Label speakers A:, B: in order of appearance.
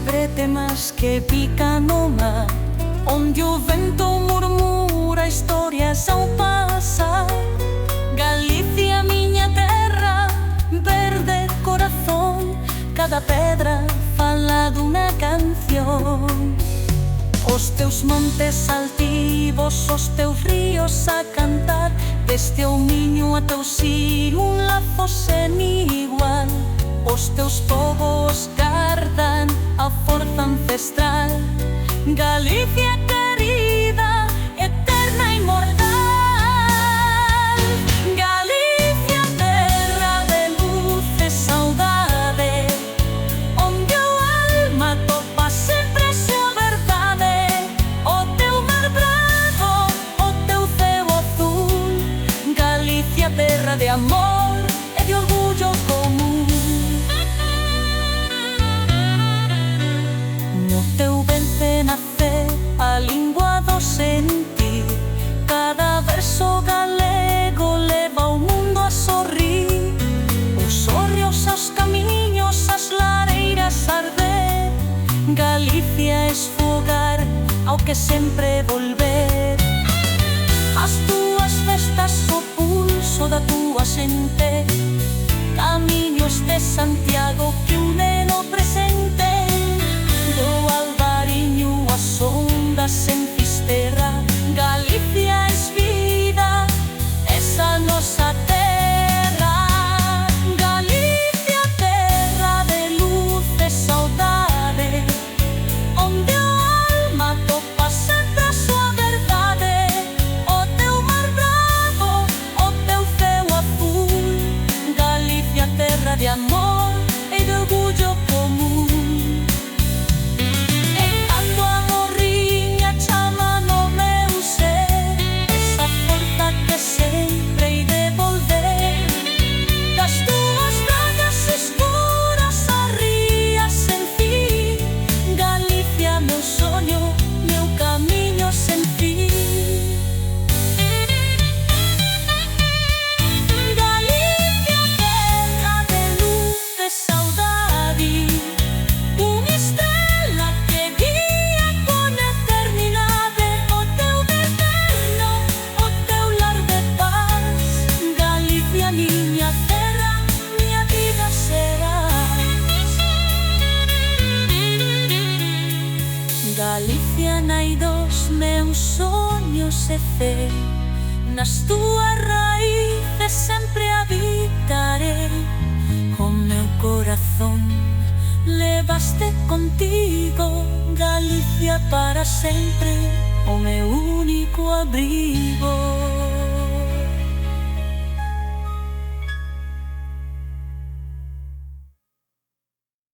A: bretemas que pican no mar, onde o vento murmura historias ao pasar. Galicia, miña terra, verde corazón, cada pedra fala dunha canción. Os teus montes altivos, os teus ríos a cantar, desde o Miño ata o Sil, un lazo sen igual. Os teus povos gardan a forza ancestral. Galicia querida, eterna e inmortal. Galicia, terra de luz e saudade, onde o alma topa sempre a súa verdade. O teu mar bravo, o teu ceo azul. Galicia, terra de amor e de orgullo común. No teu ventre nace a lingua do sentir. Cada verso galego leva o mundo a sorrir. Os hórreos, os camiños, as lareiras a arder. Galicia es fogar ao que sempre volver. As túas festas, o pulso da túa xente, camiños de Santiago que unen o presente. Do Albariño as ondas en Fisterra, Galicia es vida, esa nosa terra. Galicia, terra de luz e saudade, onde o alma topa sempre a súa verdade. O teu mar bravo, o teu ceo azul. Galicia, terra de amor e de orgullo común. Galicia, nai dos meus soños e fe, nas túas raíces sempre habitarei. O meu corazón levaste contigo, Galicia para sempre, o meu único abrigo.